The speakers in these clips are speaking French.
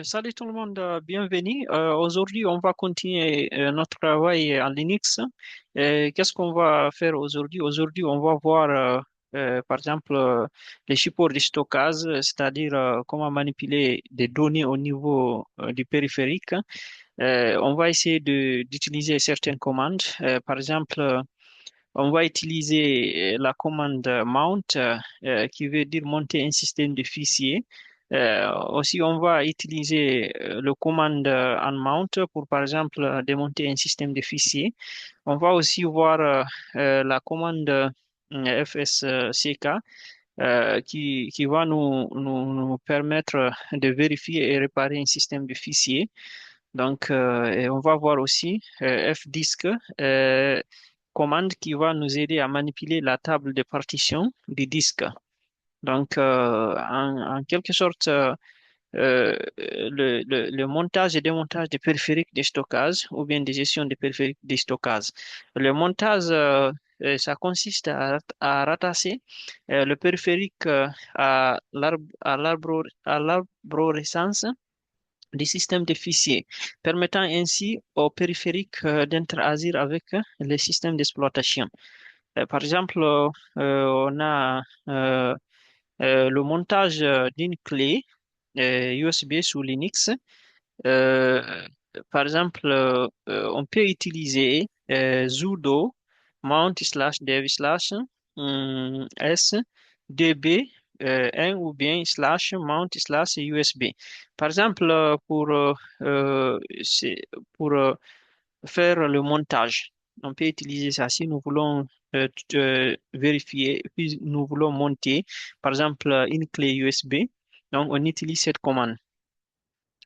Salut tout le monde, bienvenue. Aujourd'hui, on va continuer notre travail en Linux. Qu'est-ce qu'on va faire aujourd'hui? Aujourd'hui, on va voir, par exemple, les supports de stockage, c'est-à-dire comment manipuler des données au niveau du périphérique. On va essayer d'utiliser certaines commandes. Par exemple, on va utiliser la commande mount qui veut dire monter un système de fichiers. Aussi, on va utiliser le commande unmount pour, par exemple, démonter un système de fichiers. On va aussi voir la commande fsck qui va nous permettre de vérifier et réparer un système de fichiers. Donc, et on va voir aussi fdisk, commande qui va nous aider à manipuler la table de partition du disque. Donc, en quelque sorte, le montage et démontage des périphériques de stockage ou bien des gestions des périphériques de stockage. Le montage, ça consiste à rattacher le périphérique à l'arborescence des systèmes de fichiers, permettant ainsi aux périphériques d'interagir avec les systèmes d'exploitation. Par exemple, on a le montage d'une clé USB sous Linux. Euh, Par exemple, on peut utiliser sudo mount slash dev slash s db 1 ou bien slash mount slash USB. Par exemple, pour faire le montage, on peut utiliser ça si nous voulons vérifier, puis nous voulons monter, par exemple, une clé USB. Donc, on utilise cette commande.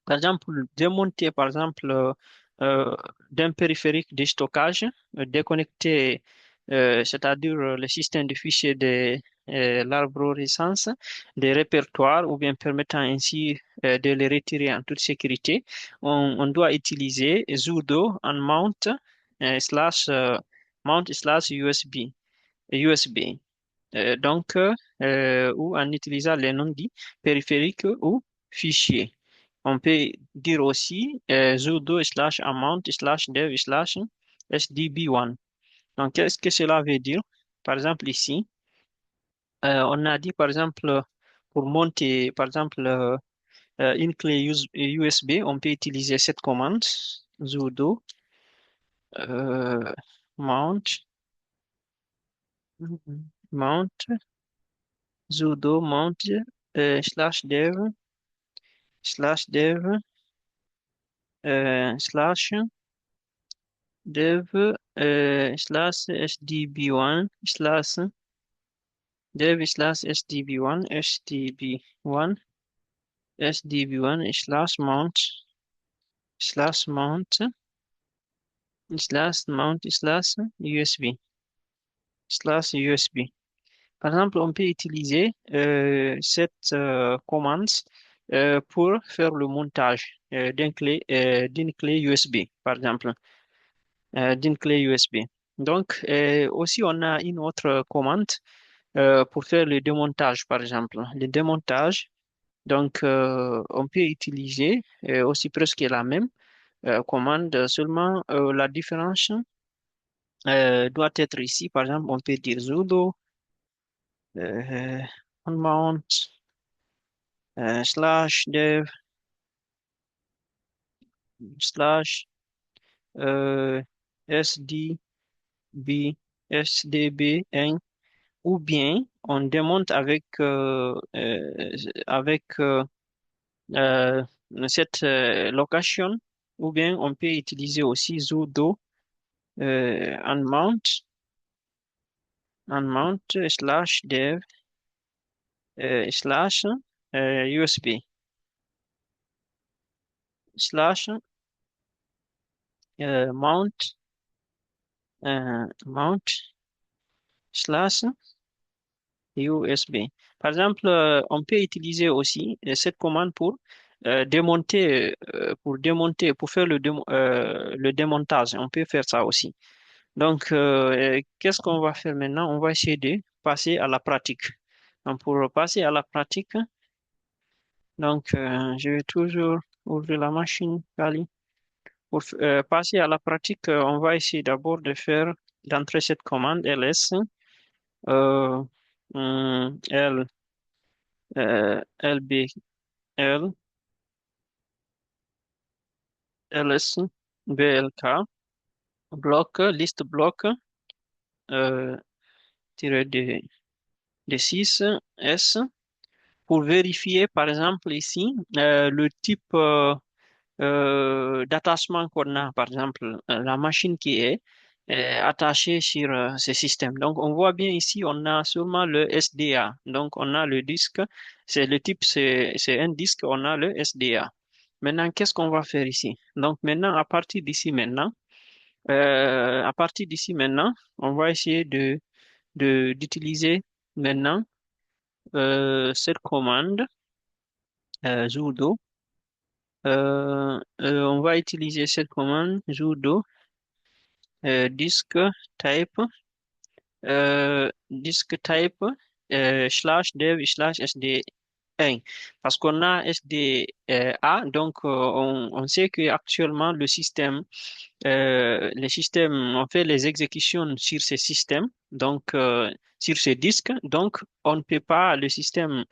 Par exemple, pour démonter, par exemple, euh, d'un périphérique de stockage, déconnecter, c'est-à-dire le système de fichiers de l'arborescence, des répertoires, ou bien permettant ainsi de les retirer en toute sécurité, on doit utiliser sudo en mount slash USB. Ou en utilisant les noms dits périphériques ou fichiers. On peut dire aussi sudo slash amount slash dev slash sdb1. Donc, qu'est-ce que cela veut dire? Par exemple, ici, on a dit, par exemple, pour monter, par exemple, une clé USB, on peut utiliser cette commande, sudo euh, mount, mount, sudo mount slash dev slash dev slash sdb1 sdb1 slash mount USB. Par exemple, on peut utiliser cette commande pour faire le montage d'une clé USB, par exemple, d'une clé USB. Donc, aussi, on a une autre commande pour faire le démontage, par exemple. Le démontage, donc, on peut utiliser aussi presque la même commande, seulement la différence doit être ici. Par exemple, on peut dire sudo euh, mount slash dev slash euh, sdb sdb1 ou bien on démonte avec euh, cette location ou bien on peut utiliser aussi sudo unmount slash dev slash USB slash mount mount slash USB. Par exemple, on peut utiliser aussi cette commande pour faire le démontage. On peut faire ça aussi. Donc, qu'est-ce qu'on va faire maintenant? On va essayer de passer à la pratique. Donc, pour passer à la pratique, Donc, je vais toujours ouvrir la machine, Kali. Pour passer à la pratique, on va essayer d'abord d'entrer cette commande ls, euh, L, lbl, ls, blk, bloc, liste bloc, euh, tiré de 6 S, pour vérifier, par exemple, ici, le type d'attachement qu'on a, par exemple, la machine qui est attachée sur ce système. Donc, on voit bien ici, on a seulement le SDA. Donc, on a le disque, c'est le type, c'est un disque, on a le SDA. Maintenant, qu'est-ce qu'on va faire ici? Donc, maintenant, à partir d'ici maintenant, on va essayer d'utiliser maintenant cette commande sudo. On va utiliser cette commande sudo disk type disk type slash dev slash sd1 parce qu'on a sda donc on sait que actuellement les systèmes on fait les exécutions sur ces systèmes donc sur ces disques donc on ne peut pas le système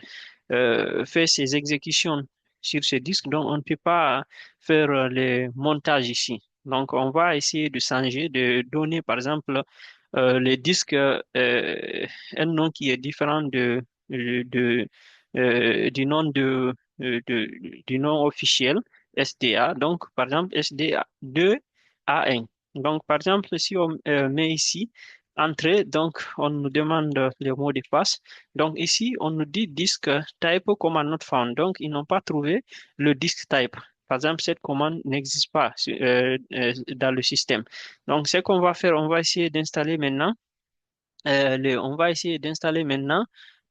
fait ses exécutions sur ce disque, donc on ne peut pas faire les montages ici. Donc, on va essayer de changer, de donner, par exemple, les disques un nom qui est différent de, du nom du nom officiel SDA. Donc, par exemple, SDA 2A1. Donc, par exemple, si on met ici entrée, donc on nous demande le mot de passe. Donc ici, on nous dit disk type command not found. Donc, ils n'ont pas trouvé le disk type. Par exemple, cette commande n'existe pas dans le système. Donc, ce qu'on va faire, on va essayer d'installer maintenant, on va essayer d'installer maintenant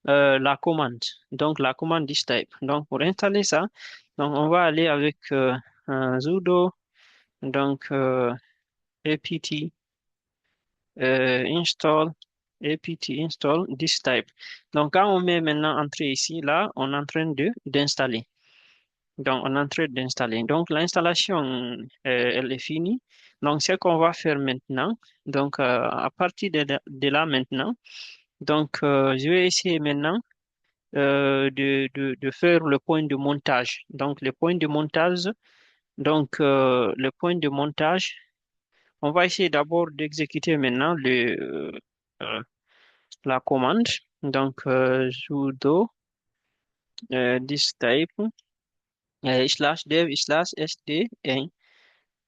la commande. Donc, la commande disk type. Donc, pour installer ça, donc on va aller avec un sudo, donc apt install apt install this type. Donc, quand on met maintenant entrée ici, là, on est en train d'installer. Donc, on est en train d'installer. Donc, l'installation, elle est finie. Donc, ce qu'on va faire maintenant, donc, à partir de là maintenant, donc, je vais essayer maintenant de faire le point de montage. Donc, le point de montage, donc, le point de montage, on va essayer d'abord d'exécuter maintenant euh, la commande. Donc, sudo this type slash dev slash sd1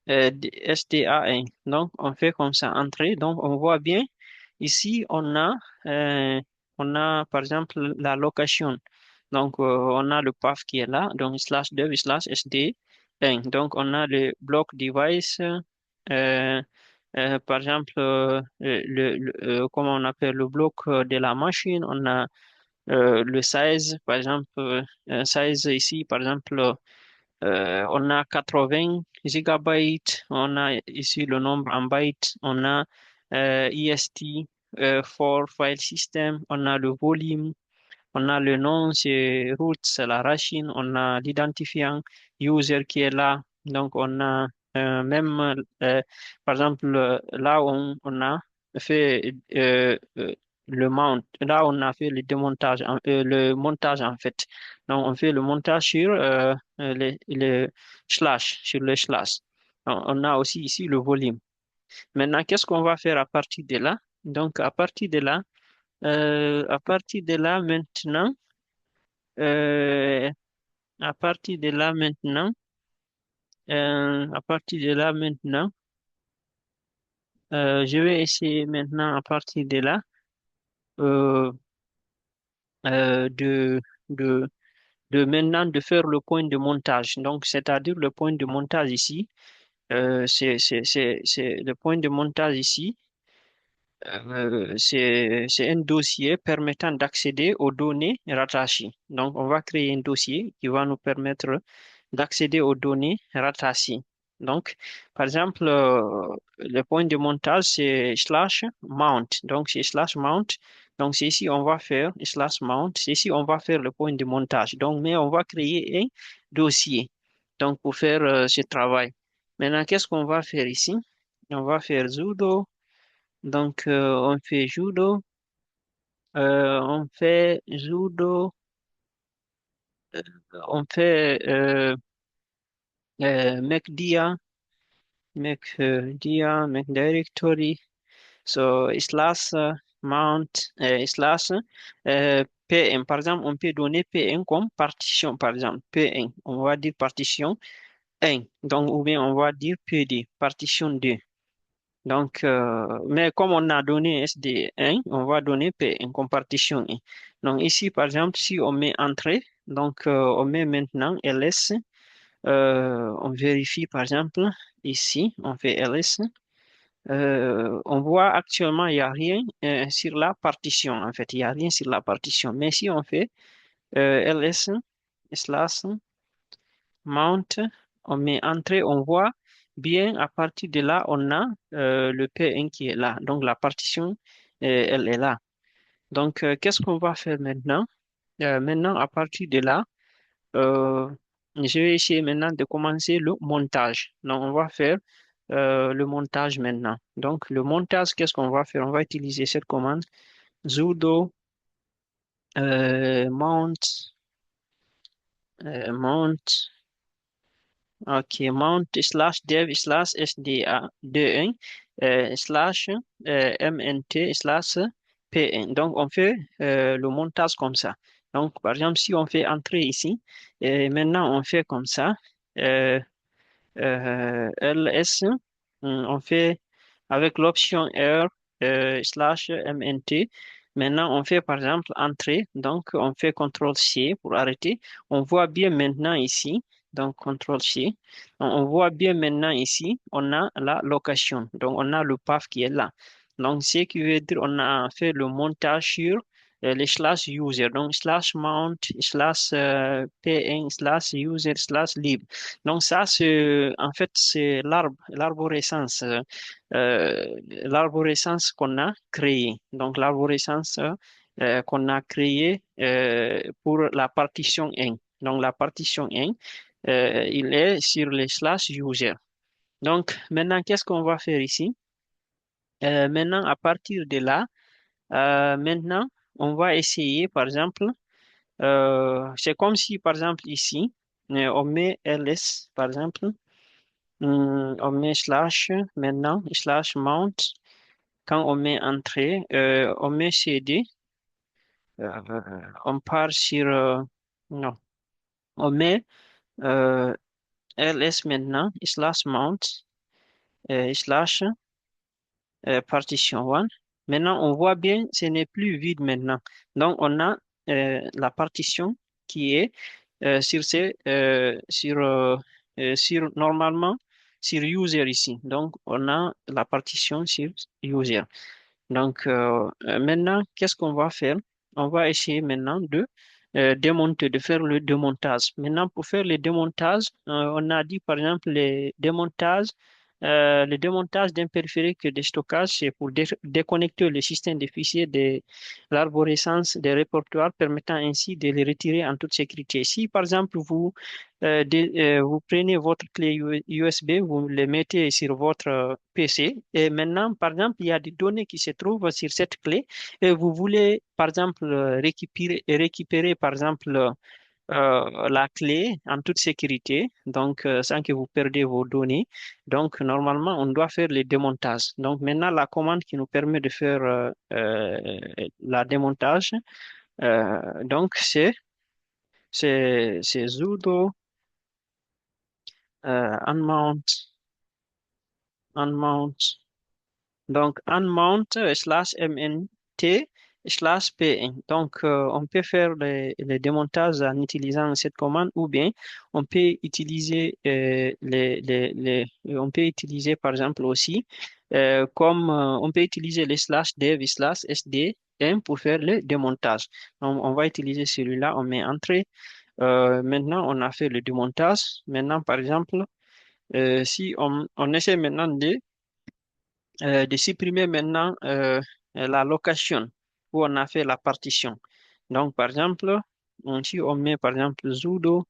sda1. Donc, on fait comme ça, entrer. Donc, on voit bien ici, on a par exemple la location. Donc, on a le path qui est là. Donc, slash dev slash sd1. Donc, on a le bloc device. Par exemple, comment on appelle le bloc de la machine. On a le size, par exemple, un size ici, par exemple, on a 80 gigabytes, on a ici le nombre en bytes, on a EST for file system, on a le volume, on a le nom, c'est root, c'est la racine, on a l'identifiant user qui est là, donc on a même, par exemple, là où on a fait le mount, là on a fait le démontage, le montage en fait. Donc on fait le montage sur le slash, sur le slash. On a aussi ici le volume. Maintenant, qu'est-ce qu'on va faire à partir de là? Donc à partir de là maintenant, euh, à partir de là maintenant, à partir de là maintenant, je vais essayer maintenant à partir de là euh, euh, de, de, de maintenant de faire le point de montage. Donc, c'est-à-dire le point de montage ici, c'est le point de montage ici. C'est un dossier permettant d'accéder aux données rattachées. Donc, on va créer un dossier qui va nous permettre d'accéder aux données rattachées. Donc, par exemple, le point de montage, c'est slash mount. Donc, c'est slash mount. Donc, c'est ici, on va faire slash mount. C'est ici, on va faire le point de montage. Donc, mais on va créer un dossier. Donc, pour faire ce travail. Maintenant, qu'est-ce qu'on va faire ici? On va faire sudo. Donc, on fait sudo. On fait sudo. euh, on fait mkdir, make directory. So, slash mount, slash P1. Par exemple, on peut donner P1 comme partition. Par exemple, P1, on va dire partition 1. Donc, ou bien on va dire PD, partition 2. Donc, mais comme on a donné SD1, on va donner P1 comme partition 1. Donc, ici, par exemple, si on met entrée, donc on met maintenant ls, on vérifie, par exemple, ici, on fait ls. On voit actuellement, il n'y a rien sur la partition. En fait, il n'y a rien sur la partition. Mais si on fait ls slash mount, on met entrée, on voit bien à partir de là, on a le P1 qui est là. Donc la partition, elle est là. Donc, qu'est-ce qu'on va faire maintenant? Maintenant, à partir de là, euh, je vais essayer maintenant de commencer le montage. Donc, on va faire le montage maintenant. Donc, le montage, qu'est-ce qu'on va faire? On va utiliser cette commande sudo mount, mount, ok, mount slash dev slash sda21 slash mnt slash p1. Donc, on fait le montage comme ça. Donc, par exemple, si on fait entrer ici, et maintenant on fait comme ça. euh, ls, on fait avec l'option R slash MNT. Maintenant, on fait par exemple entrée. Donc, on fait CTRL-C pour arrêter. On voit bien maintenant ici. Donc, CTRL-C. On voit bien maintenant ici, on a la location. Donc, on a le path qui est là. Donc, ce qui veut dire on a fait le montage sur les slash user. Donc, slash mount, slash p1, slash user, slash lib. Donc ça, c'est en fait c'est l'arborescence, l'arborescence qu'on a créée. Donc l'arborescence qu'on a créée pour la partition 1. Donc la partition 1, il est sur les slash user. Donc maintenant, qu'est-ce qu'on va faire ici? Maintenant, à partir de là, maintenant, on va essayer, par exemple, c'est comme si, par exemple, ici, on met ls, par exemple. On met slash maintenant, slash mount. Quand on met entrée, on met cd. On part sur, non, on met euh, ls maintenant, slash mount, slash partition 1. Maintenant, on voit bien, ce n'est plus vide maintenant. Donc, on a la partition qui est sur normalement sur user ici. Donc, on a la partition sur user. Donc, maintenant, qu'est-ce qu'on va faire? On va essayer maintenant de démonter, de faire le démontage. Maintenant, pour faire le démontage, on a dit par exemple le démontage d'un périphérique de stockage, c'est pour déconnecter le système de fichiers de l'arborescence des répertoires, permettant ainsi de les retirer en toute sécurité. Si par exemple vous prenez votre clé USB, vous le mettez sur votre PC et maintenant, par exemple, il y a des données qui se trouvent sur cette clé et vous voulez, par exemple, récupérer par exemple, la clé en toute sécurité, donc sans que vous perdez vos données. Donc, normalement, on doit faire le démontage. Donc, maintenant, la commande qui nous permet de faire la démontage, donc, c'est sudo unmount, unmount. Donc, unmount slash mnt slash p1. Donc, on peut faire les démontages en utilisant cette commande ou bien on peut utiliser on peut utiliser par exemple aussi comme on peut utiliser les slash dev slash sd1 pour faire le démontage. Donc, on va utiliser celui-là, on met entrée. Maintenant, on a fait le démontage. Maintenant, par exemple, Si on essaie maintenant de supprimer maintenant la location où on a fait la partition. Donc, par exemple, si on met par exemple sudo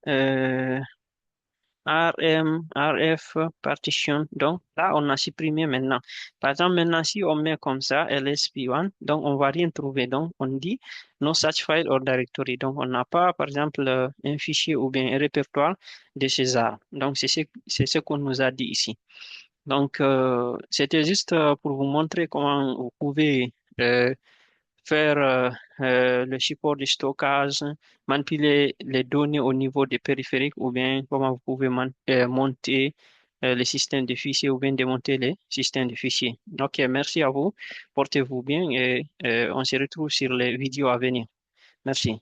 euh, RM, RF, partition. Donc là, on a supprimé maintenant. Par exemple, maintenant, si on met comme ça, LSP1, donc on va rien trouver. Donc on dit no such file or directory. Donc on n'a pas, par exemple, un fichier ou bien un répertoire de César. Donc c'est ce qu'on nous a dit ici. Donc c'était juste pour vous montrer comment vous pouvez faire le support du stockage, manipuler les données au niveau des périphériques ou bien comment vous pouvez monter les systèmes de fichiers ou bien démonter les systèmes de fichiers. Ok, merci à vous. Portez-vous bien et on se retrouve sur les vidéos à venir. Merci.